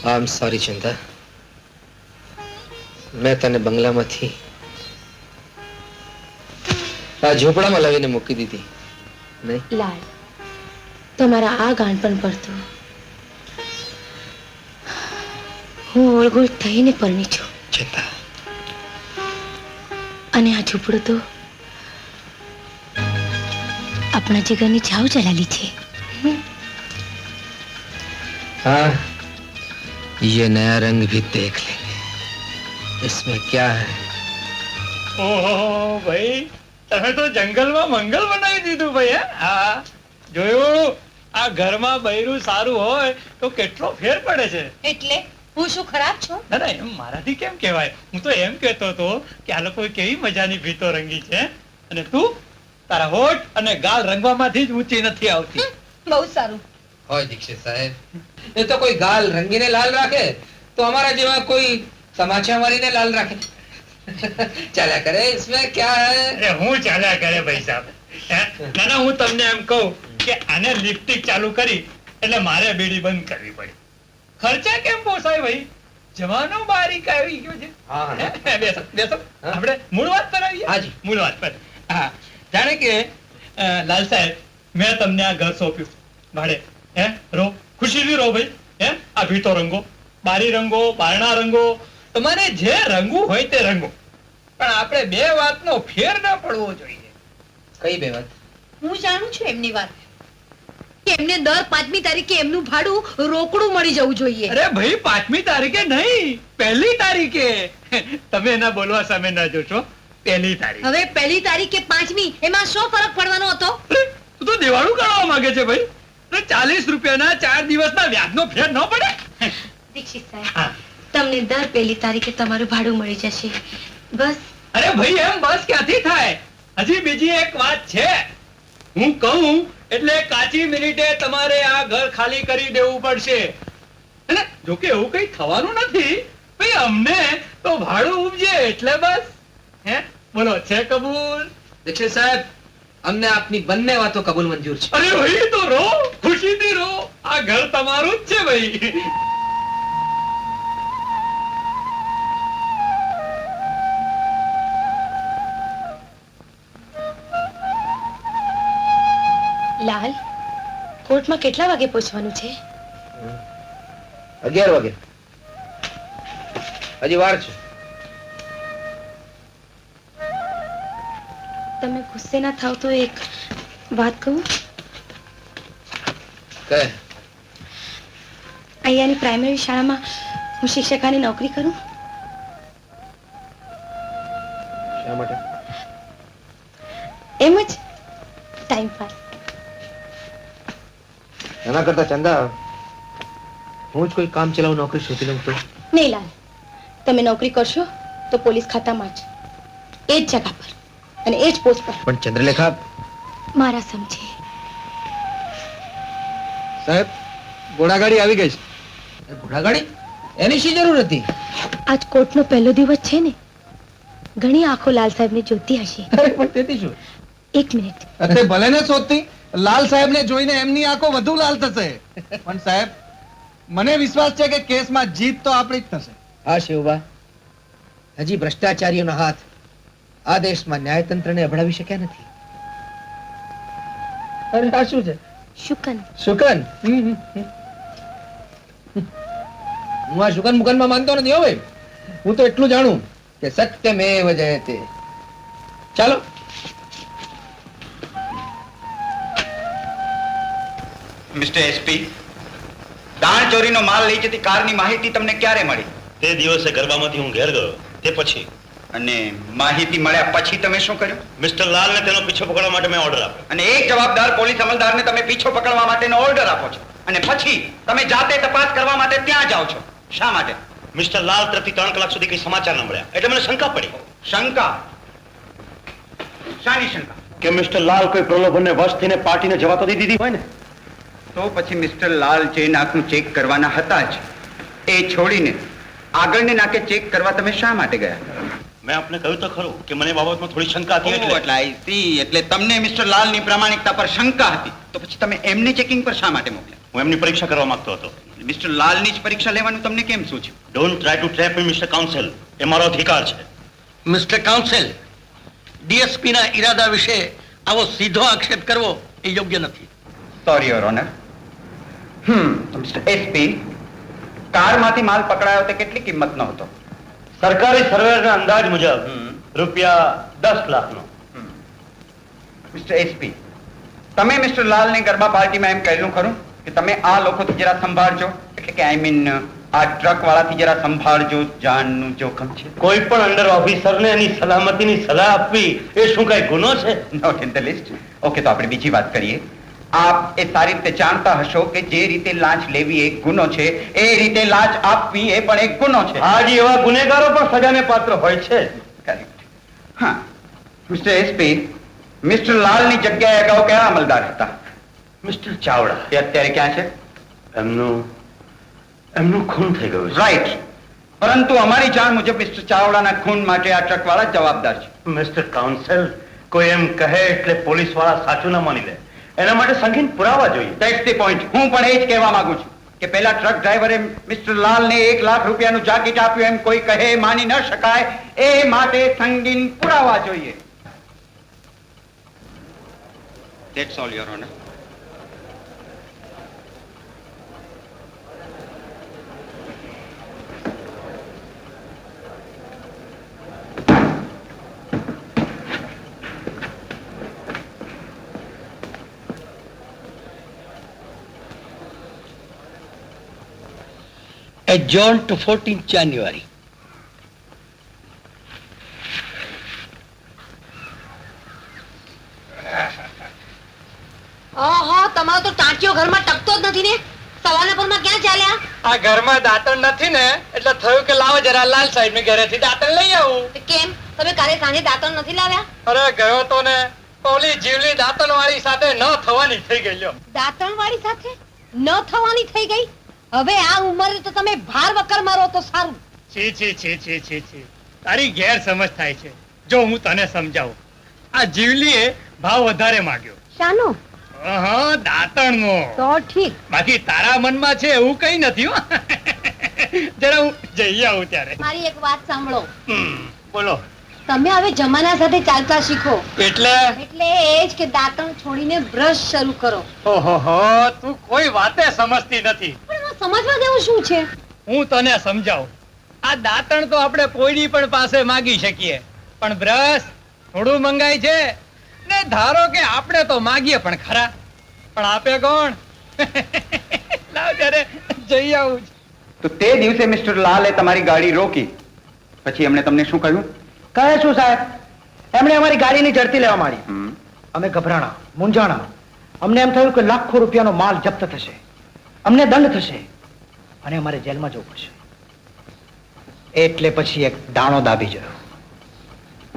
I am sorry ચંદા, મેં તને બંગલામાંથી આ ઝૂંપડામાં લાવીને મૂકી દીધી નહીં. લાલ, તમારા આ ગાંઠપણ પર તો હું ઓળગોળ થઈને પરણી છું. ચંદા, અને આ ઝૂંપડું તો આપણા જીગરની છાવ ચલાલી છે. हाँ, ये नया रंग भी देख लेंगे, इसमें क्या है. ઓહો ભાઈ, તમે તો જંગલમાં મંગલ બનાવી દીધું ભાઈ. હા, જોયું? આ ઘરમાં બૈરું સારું હોય તો કેટલો ફેર પડે છે. એટલે હું શું ખરાબ છું? ના ના, એમ મારાથી કેમ કહેવાય. હું તો એમ કહેતો હતો કે આ લોકો કેવી મજાની ભીતો રંગી છે, અને તું તારા હોઠ અને ગાલ રંગવામાંથી જ ઊંચી નથી આવતી. બહુ સારું. હોય દીક્ષિત સાહેબ, એ તો કોઈ ગાલ રંગીને લાલ રાખે તો અમારા જેવા કોઈ સમાચાર મારીને લાલ રાખે. ચાલ્યા કરે, इसमें क्या है. અરે હું ચાલ્યા કરે ભાઈ સાહેબ. ના ના, હું તમને એમ કહું કે આને લિપસ્ટિક ચાલુ કરી એટલે મારે બીડી બંધ કરવી પડી. ખર્ચા કેમ પોસાય ભાઈ, જવાનો બારીક આવી ગયો છે. હા, બેસો બેસો, આપણે મૂળ વાત પર આવીએ. હાજી. મૂળ વાત પર. હા, જાણે કે લાલ સાહેબ, મેં તમને આ ઘર સોંપ્યું ભાડે. રહો, ખુશીથી રહો ભાઈ. આ ભીતો રંગો, બારી રંગો, બારણા રંગો, તમારે જે રંગવું હોય તે રંગો, પણ આપણે બે વાતનો ફેર ન પડવો જોઈએ. કઈ બે વાત. હું જાણું છું એમની વાત કે એમને દર 5મી તારીખે એમનું ભાડું રોકડું મળી જવું જોઈએ. અરે ભાઈ, 5મી તારીખે નહીં, 1લી તારીખે. તમે એના બોલવા સામે ના જોશો. 1લી તારીખ. હવે 1લી તારીખે 5મી, એમાં શું ફરક પડવાનો હતો? તું તો દિવાળું કાઢવા માંગે છે ભાઈ. 40 રૂપિયાના 4 દિવસના વ્યાજનો ફેર ન પડે. દીક્ષિત સાહેબ, તમને દર 1લી તારીખે તમારું ભાડું મળી જશે. બસ. અરે ભાઈ, એમ બસ ક્યાંથી થાય? હજી બીજી એક વાત છે. હું કહું એટલે કાચી મિનિટે તમારે આ ઘર ખાલી કરી દેવું પડશે. અને જોકે એવું કઈ થવાનું નથી ભાઈ, અમને તો ભાડું ઉપજે એટલે બસ. બોલો, છે કબૂલ? દીક્ષિત સાહેબ, અમને આપની બંને વાતો કબૂલ મંજૂર છે. અરે ભાઈ, તો રો, ખુશીથી રો. આ ઘર તમારું જ છે ભાઈ. લાલ, કોર્ટમાં કેટલા વાગે પહોંચવાનું છે? 11 વાગે. હજી વાર છે. તમે ગુસ્સે ના થાવ તો એક વાત કહું? કહે. અહીંયાની પ્રાઇમરી શાળામાં હું શિક્ષકાની નોકરી કરું. શા માટે? એમ જ ટાઈમ પાસ. એના કરતા ચંદા, હું જ કોઈ કામ ચલાવ નોકરી શોધી લઉં તો. નહીં લાલ, તમે નોકરી કરશો તો પોલીસ ખાતામાં જ, એ જ જગા પર અને એ જ પોસ્ટ પર. પણ ચંદ્રલેખા મારા સમજે. સાહેબ, ઘોડાગાડી આવી ગઈ છે. ઘોડાગાડી? એની શી જરૂર હતી? આજ કોર્ટનો પહેલો દિવસ છે ને, ઘણી આંખો લાલ સાહેબને જોતી હશે. પણ તેથી શું? એક મિનિટ. અરે ભલે ને શોધતી, લાલ સાહેબને જોઈને એમની આંખો વધુ લાલ થશે. પણ સાહેબ, મને વિશ્વાસ છે કે કેસમાં જીત તો આપણી જ થશે. હા શિવબા, હજી ભ્રષ્ટાચારીઓનો હાથ આ દેશમાં ન્યાયતંત્રને અભડાવી શક્યા નથી. અરે આ શું છે? શુકન. શુકન? હું આ શુકન મુકનમાં માનતો નથી હો ભાઈ. હું તો એટલું જાણું કે સત્યમેવ જયતે. ચાલો. મિસ્ટર એસપી, દાણ ચોરીનો માલ લઈ જતી કારની માહિતી તમને ક્યારે મળી? તે દિવસે ગરબામાંથી હું ઘેર ગયો તે પછી. અને માહિતી મળ્યા પછી તમે શું કર્યું? મિસ્ટર લાલને તેનો પીછો પકડવા માટે મેં ઓર્ડર આપ્યો. અને એક જવાબદાર પોલીસ અમલદારને તમે પીછો પકડવા માટેનો ઓર્ડર આપો છો અને પછી તમે જાતે તપાસ કરવા માટે ત્યાં જાઓ છો. શા માટે? મિસ્ટર લાલ તરફથી 3 કલાક સુધી કઈ સમાચાર ન મળ્યા એટલે મને શંકા પડી. શંકા? શાની શંકા? કે મિસ્ટર લાલ કોઈ પ્રલોભનને વશ થઈને પાર્ટીને જવા તો દીધી હોય ને. તો પછી મિસ્ટર લાલ જે નાકનું ચેક કરવાના હતા જ એ છોડીને આગળને નાકે ચેક કરવા તમે શા માટે ગયા? મેં આપને કહ્યું તો ખરું કે મને બાબતમાં થોડી શંકા હતી એટલે. એટલે I see. એટલે તમને મિસ્ટર લાલની પ્રામાણિકતા પર શંકા હતી તો પછી તમે એમને ચેકિંગ પર શા માટે મોકલ્યા? હું એમની પરીક્ષા કરવા માંગતો હતો. મિસ્ટર લાલની જ પરીક્ષા લેવાનું તમને કેમ સૂચ્યું? Don't try to trap me mister counsel. એ મારો અધિકાર છે. મિસ્ટર કાઉન્સિલ, ડીએસપી ના ઈરાદા વિશે આવો સીધો આક્ષેપ કરવો એ યોગ્ય નથી. Sorry your honour. Mister SP, કારમાંથી માલ પકડાયો તે કેટલી કિંમતનો હતો? સરકારી સર્વેના અંદાજ મુજબ રૂપિયા 10 લાખનો. મિસ્ટર એસપી, તમે મિસ્ટર લાલને ગરબા પાર્ટીમાં એમ કહેલું ખરું કે તમે આ લોકોથી જરા સંભાળજો, એટલે કે આઈ મીન આ ટ્રક વાળાથી જરા સંભાળજો, જાનનું જોખમ છે. કોઈ પણ અંડર ઓફિસરને એની સલામતીની સલાહ આપવી એ શું કઈ ગુનો છે? Not in the list. Okay, તો આપણે બીજી વાત કરીએ. આપ એ સારી રીતે જાણતા હશો કે જે રીતે લાંચ લેવી એક ગુનો છે, એ રીતે લાંચ આપવી એ પણ એક ગુનો છે. હાજી, એવા ગુનેગારો પણ સજાને પાત્ર હોય છે. કરેક્ટ. હા, મિસ્ટર એસપી, મિસ્ટર લાલની જગ્યાએ અગાઉ કયા અમલદાર હતા? મિસ્ટર ચાવડા. એ અત્યારે ક્યાં છે? એમનું ખૂન થઈ ગયું છે. રાઈટ. પરંતુ અમારી જાણ મુજબ મિસ્ટર ચાવડાના ખૂન માટે આ ટ્રકવાળા જવાબદાર છે. મિસ્ટર કાઉન્સિલ, કોઈ એમ કહે એટલે પોલીસ વાળા સાચું ના માની લે. એના માટે સંગીન પુરાવા જોઈએ. That's the point. હું પણ એ જ કહેવા માંગુ છું કે પેલા ટ્રક ડ્રાઈવરે મિસ્ટર લાલને 1 લાખ રૂપિયાનું જાકીટ આપ્યું એમ કોઈ કહે માની ન શકાય. એ માટે સંગીન પુરાવા જોઈએ. That's all your honour. Adjourned to 14th January. ઓહો, તમારો તો ટાંટિયો ઘરમાં ટકતો જ નથી ને. સવારના પરમાં ક્યાં ચાલ્યા? આ ઘરમાં દાંતણ નથી ને એટલે થયું કે લાવો જરા લાલ સાહેબ ની ઘરેથી દાંતણ લઈ આવું. કેમ, તમે કાલે સાંજે દાંતણ નથી લાવ્યા? અરે ગયો તો ને, ઓલી જીવલી દાંતણ વાળી સાથે ન થવાની થઈ ગઈ લ્યો. દાંતણ વાળી સાથે ન થવાની થઈ ગઈ? હવે આ ઉંમરે તો તમે ભાર વકર મારો તો સારું. છી છી છી છી છી છી, તારી ગેરસમજ થાય છે. જો હું તને સમજાવું, આ જીવલીએ ભાવ વધારે માંગ્યો. શાનો? હા, દાંતણનો. તો ઠીક. બાકી તારા મનમાં છે એવું કઈ નથી હો. જરા હું જઈ આવું ત્યારે. મારી એક વાત સાંભળો. બોલો. તમે હવે જમાના સાથે ચાલતા શીખો. એટલે એટલે એ જ કે દાંતણ છોડીને બ્રશ શરૂ કરો. ઓહો, તું કોઈ વાતે સમજતી નથી. પણ એમાં સમજવા જેવું શું છે? હું તને સમજાવું. આ દાંતણ તો આપણે કોઈની પણ પાસે માંગી શકીએ, પણ બ્રશ થોડું મંગાય છે ને. ધારો કે આપણે તો માગીએ પણ ખરા, પણ આપે કોણ? લાવ ત્યારે જઈ આવું. તો તે દિવસે મિસ્ટર લાલે તમારી ગાડી રોકી, પછી એમણે તમને શું કહ્યું? કહે શું સાહેબ, એમણે અમારી ગાડીની ઝડપી લેવા માંડી. અમે ગભરાણા, મૂંઝાણા. અમને એમ થયું કે લાખો રૂપિયાનો માલ જપ્ત થશે, અમને દંડ થશે અને અમારે જેલમાં જવું પડશે. એટલે પછી એક દાણો દાબી ગયો,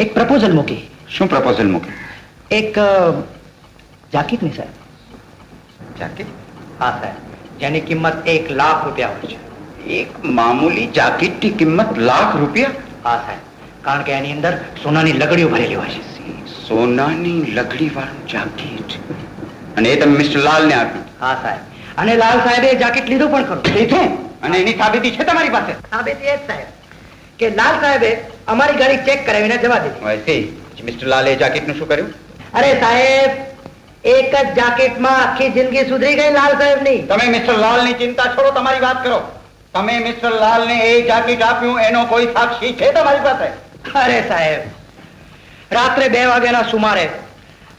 એક પ્રપોઝલ મૂકી. શું પ્રપોઝલ મૂકી? એક જાકીટની સાહેબ. જાકીટ? હા સાહેબ, જેની કિંમત 1 લાખ રૂપિયા હોય છે. એક મામૂલી જાકીટની કિંમત ₹1 લાખ? હા સાહેબ, કારણ કે એની અંદર સોનાની લગડીઓ ભરેલી હોય છે. સોનાની લગડી વાળું જાકીટ? અને એ તમે મિસ્ટર લાલને આપ્યું? હા સાહેબ, અને લાલ સાહેબે જાકીટ લીધું પણ ખરું. લીધું? અને એની સાબિતી છે તમારી પાસે? સાબિતી એ જ સાહેબ કે લાલ સાહેબે અમારી ગાડી ચેક કરાવીને જવા દીધી. વૈસે મિસ્ટર લાલે જાકીટનું શું કર્યું? અરે સાહેબ, એક જ જાકીટમાં આખી જિંદગી સુધરી ગઈ લાલ સાહેબની. તમે મિસ્ટર લાલની ચિંતા છોડો, તમારી વાત કરો. તમે મિસ્ટર લાલને એ જાકીટ આપ્યું એનો કોઈ સાક્ષી છે તમારી પાસે? અરે સાહેબ, રાત્રે 2 વાગ્યાના સુમારે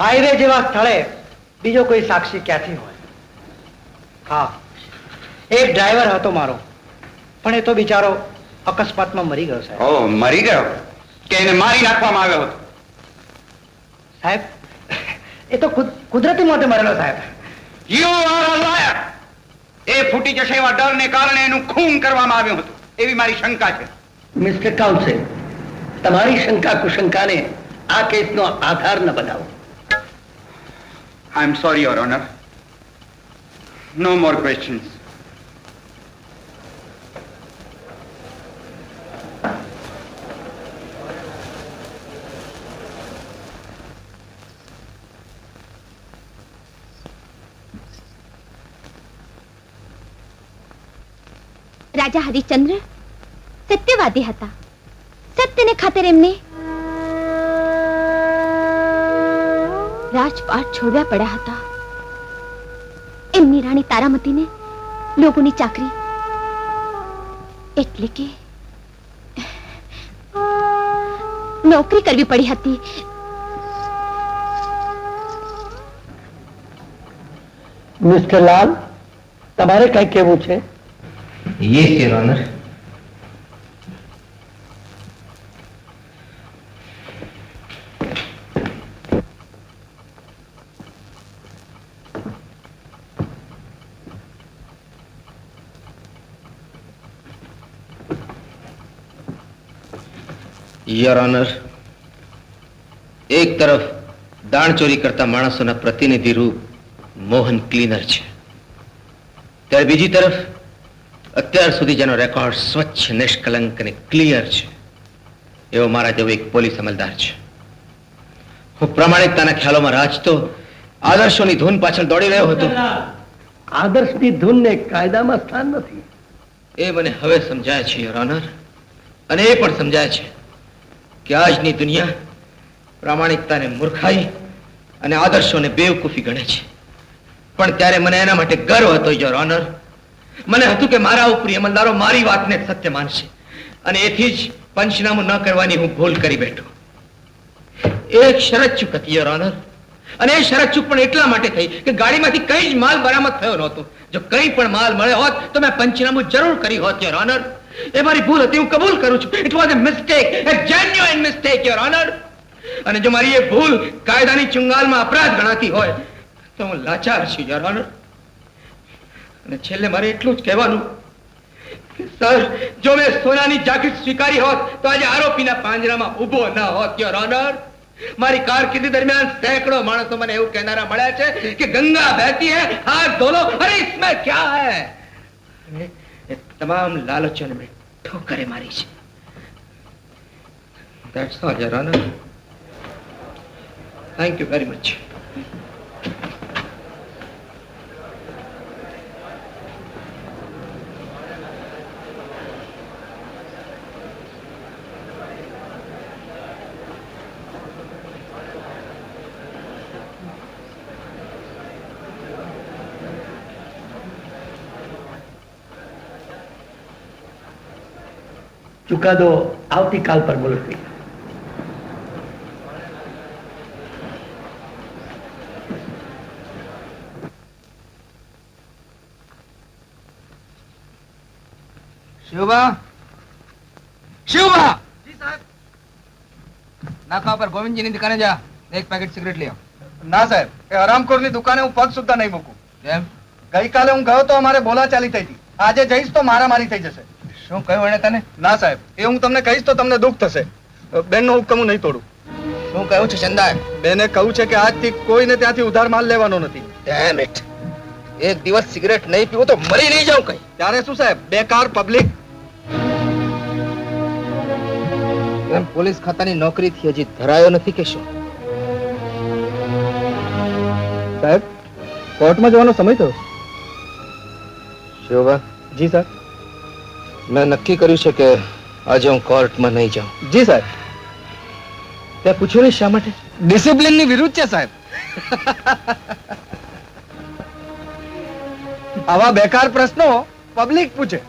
હાઈવે જેવા સ્થળે બીજો કોઈ સાક્ષી ક્યાંથી હોય? હા, એક ડ્રાઈવર હતો મારો, પણ એ તો બિચારો અકસ્માતમાં મરી ગયો સાહેબ. ઓ, મરી ગયો કે એને મારી નાખવામાં આવ્યો હતો? સાહેબ, એ તો કુદરતી મોતે મરેલો સાહેબ. You are a liar. એ ફૂટી જશે એવા ડરને કારણે એનું ખૂન કરવામાં આવ્યું હતું એવી મારી શંકા છે. મિસ્ટર કાઉન્સિલ, તમારી શંકા કુશંકાને આ કેસનો આધાર ન બનાવો. I am sorry your honour. No more questions. Raja Harishchandra સત્યવાદી હતા. સત્યને ખાતર એમને રાજપાટ છોડવા પડ્યા હતા. એમની રાણી તારામતીને લોકોની ચાકરી એટલે કે નોકરી કરવી પડી હતી. મિસ્ટર લાલ, તમારે કઈ કહેવું છે? Yes your honour. Your honour, એક તરફ દાણ ચોરી કરતા માણસોના પ્રતિનિધિ રૂપ મોહન ક્લીનર છે, ત્યારે બીજી તરફ અત્યાર સુધી જેનો રેકોર્ડ સ્વચ્છ, નિષ્કલંક અને ક્લિયર છે એવો મારા જેવો એક પોલીસ અમલદાર છે. હું પ્રામાણિકતાના ખ્યાલોમાં રાજતો આદર્શોની ધૂન પાછળ દોડી રહ્યો હતો. આદર્શની ધૂનને કાયદામાં સ્થાન નથી. એ મને હવે સમજાય છે યોર ઓનર, અને એ પણ સમજાય છે કે આજની દુનિયા પ્રામાણિકતાને મૂર્ખાઈ અને આદર્શોને બેવકૂફી ગણે છે. પણ ત્યારે મને એના માટે ગર્વ હતો યોર ઓનર. મને હતું કે મારા ઉપરી અમલદારો મારી વાતને સત્ય માનશે, અને એથી જ પંચનામું ન કરવાની હું ભૂલ કરી બેઠો. એક શરત ચૂક હતી યોર ઓનર, અને એ શરત ચૂક પણ એટલા માટે થઈ કે ગાડીમાંથી કઈ જ માલ બરામદ થયો નહોતો. જો કંઈ પણ માલ મળ્યો હોત તો મેં પંચનામું જરૂર કરી હોત યોર ઓનર. એ મારી ભૂલ હતી, હું કબૂલ કરું છું. It was a mistake, a genuine mistake your honour. અને જો મારી એ ભૂલ કાયદાની ચુંગાલમાં અપરાધ ગણાતી હોય તો હું લાચાર છું યોર ઓનર. અને છેલ્લે મારે એટલું જ કહેવાનું કે સર, જો મેં સોનાની જાકીટ સ્વીકારી હોત તો આજે આરોપીના પાંજરામાં ઊભો ન હોત યોર ઓનર. મારી કારકિર્દી દરમિયાન સેંકડો માણસો મને એવું કહેનારા મળ્યા છે કે ગંગા બહેતી હૈ, હાથ ધો લો, અરે इसमें क्या है. અને એ તમામ લાલચોને મેં ઠોકરે મારી છે. That's all, Your Honor. Thank you very much. ચુકાદો આવતીકાલ પર મુલતવી. શિવબા, શિવબા! જી સાહેબ. નાકા પર ગોવિંદજીની દુકાને જા, એક પેકેટ સિગરેટ લઈ આવ. ના સાહેબ, એ હરામખોરની દુકાને હું પગ સુદ્ધા નહીં મૂકું. કેમ? ગઈકાલે હું ગયો તો અમારે બોલાચાલી થઈ હતી. આજે જઈશ તો મારામારી થઈ જશે. શું કહ્યું એને તને? ના સાહેબ, એ હું તમને કહીશ તો તમને દુઃખ થશે. બેનનો હુકમ હું નહીં તોડું. શું કહ્યું છે ચંદા? બેને કહ્યું છે કે આજથી કોઈને ત્યાંથી ઉધાર માલ લેવાનો નથી. Dam it! એક દિવસ સિગરેટ નહીં પીવું તો મરી નહીં જાઉં કઈ. ત્યારે શું સાહેબ, બેકાર પબ્લિક. એમ પોલીસ ખાતાની નોકરીથી હજી ધરાયો નથી કે શું? સાહેબ, કોર્ટમાં જવાનો સમય થયો. શોભા? જી સાહેબ. મેં નક્કી કર્યું છે કે આજે હું કોર્ટમાં નહીં જાઉં. જી સાહેબ. તે પૂછ્યું નહીં શા માટે? ડિસિપ્લિનની વિરુદ્ધ છે સાહેબ. આવા બેકાર પ્રશ્નો પબ્લિક પૂછે.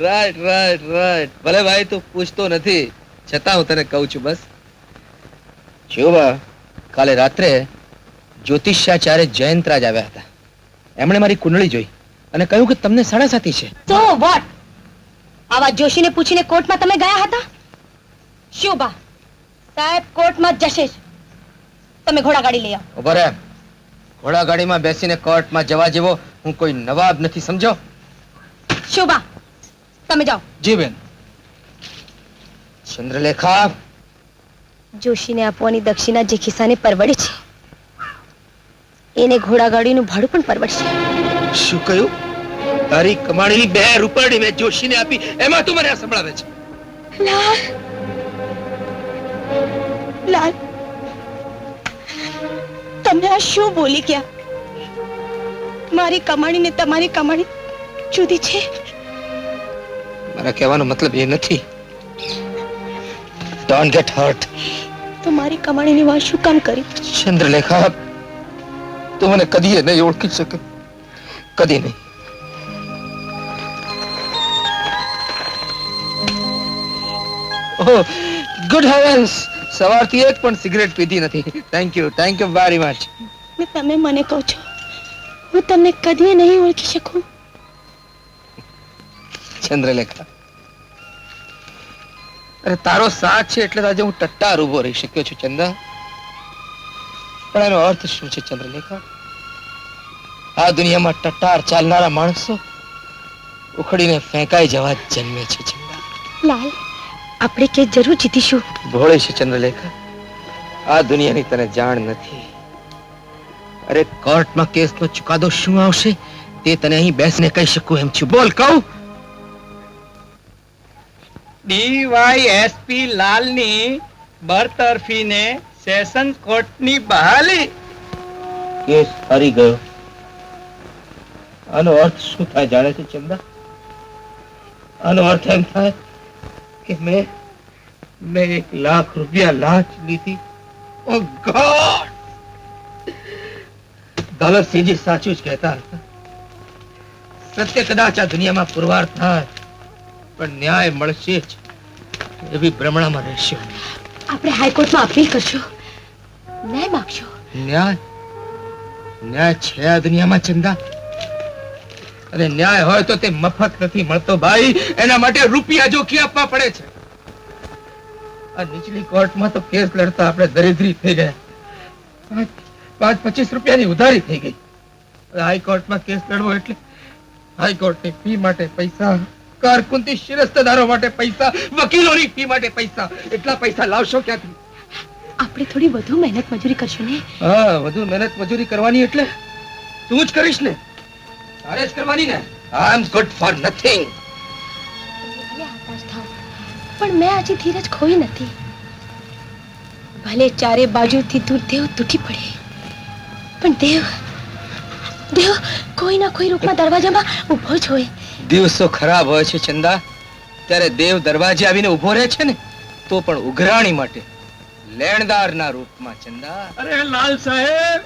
Right right right. ભલે ભાઈ તું પૂછતો નથી, છતાં હું તને કહું છું બસ. શિવબા, કાલે રાત્રે જ્યોતિષાચાર્ય જયંતરાજ આવ્યા હતા. એમણે મારી કુંડળી જોઈ અને કહ્યું કે તમને સાડાસાતી છે. So what? આવા જોશીને પૂછીને કોર્ટમાં તમે ગયા હતા? શોભા, સાહેબ કોર્ટમાં જશે જ. તમે ઘોડાગાડી લઈ આવો. ઉભા રહે. ઘોડાગાડીમાં બેસીને કોર્ટમાં જવા જેવો હું કોઈ નવાબ નથી, સમજો? શોભા, તમે જાઓ. જી બેન. ચંદ્રલેખા, જોશીને આપવાની દક્ષિણા જે ખિસ્સાને પરવડે છે એને ઘોડાગાડીનું ભાડું પણ પરવડશે. શું કહ્યું? તારી કમાણીની 2 રૂપિયાની મેં જોશીને આપી, એમાં તું મને આ સંભળાવે છે? લાલ, લાલ, તમે આ શું બોલી ગયા? મારી કમાણી ને તમારી કમાણી જુદી છે. મારા કહેવાનો મતલબ એ નથી. Don't get hurt. તો મારી કમાણીની વાત શું કામ કરી? ચંદ્રલેખા, તું મને કદીએ નહીં ઓળખી શકે, કદી નહીં. ઓહ, ગુડ હેવન્સ, સવારથી એક પણ સિગરેટ પીધી નથી. Thank you very much. તમે મને કહો છો હું તમને કદી નહીં ઓળખી શકું? ચંદ્રલેખા, અરે તારો સાથ છે એટલે આજે હું ટટ્ટાર ઉભો રહી શક્યો છું ચંદા. પણ એનો અર્થ શું છે ચંદ્રલેખા? આ દુનિયામાં ટટ્ટાર ચાલનારા માણસો ઉખડીને ફેંકાઈ જવા જ જન્મે છે ચંદા. લાલ, આપણે કે જરૂર જીતીશું. ભોળી છે ચંદ્રલેખા, આ દુનિયાની તને જાણ નથી. અરે કોર્ટમાં કેસનો ચુકાદો શું આવશે તે તને અહીં બેસીને કહી શકું એમ છું. બોલ, કહું. ડીવાયએસપી લાલની બરતરફીને સેશન કોર્ટની બહાલી. કેસ હારી ગયો. આનો અર્થ શું થાય જાણે છે ચંદા? આનો અર્થ એમ થાય કે મેં 1 લાખ રૂપિયા લાંચ લીધી. ઓ ગોડ! દોલતસિંહજી સાચું જ કહેતા હતા. સત્ય કદાચ આ દુનિયામાં પુરવાર થાય પણ ન્યાય મળશે જ એવી ભ્રમણામાં રહેશો. આપણે હાઈકોર્ટમાં અપીલ કરશું, ન્યાય માંગશો. ન્યાય છે આ દુનિયામાં ચંદા, અને ન્યાય હોય તો તે મફત નથી મળતો ભાઈ. એના માટે રૂપિયા જોખી આપવા પડે છે. આ નીચલી કોર્ટમાં તો કેસ લડતા આપણે દરિદ્રી થઈ ગયા. 5-25 રૂપિયાની ઉધારી થઈ ગઈ. હાઈકોર્ટમાં કેસ લડવો એટલે હાઈકોર્ટની ફી માટે પૈસા, કારકુંતી શિરસ્તદારો માટે પૈસા, વકીલોની ફી માટે પૈસા. એટલા પૈસા લાવશો ક્યાંથી? આપણે થોડી વધુ મહેનત મજૂરી કરશું ને. હા, વધુ મહેનત મજૂરી કરવાની એટલે તું જ કરીશ ને, તારે જ કરવાની ને. આઈ એમ ગુડ ફોર નથિંગ. ભલે હતાશ થાવ, પણ મેં હજી ધીરજ ખોઈ નથી. ભલે ચારે બાજુથી દૂર દેવ તૂટી પડે, પણ દેવ કોઈ ના કોઈ રૂપમાં દરવાજામાં ઊભો જ હોય. દિવસો ખરાબ હોય છે ચંદા, ત્યારે દેવ દરવાજે આવીને ઊભો રહે છે ને, તો પણ ઉઘરાણી માટે લેણદારના રૂપમાં ચંદા. અરે લાલ સાહેબ,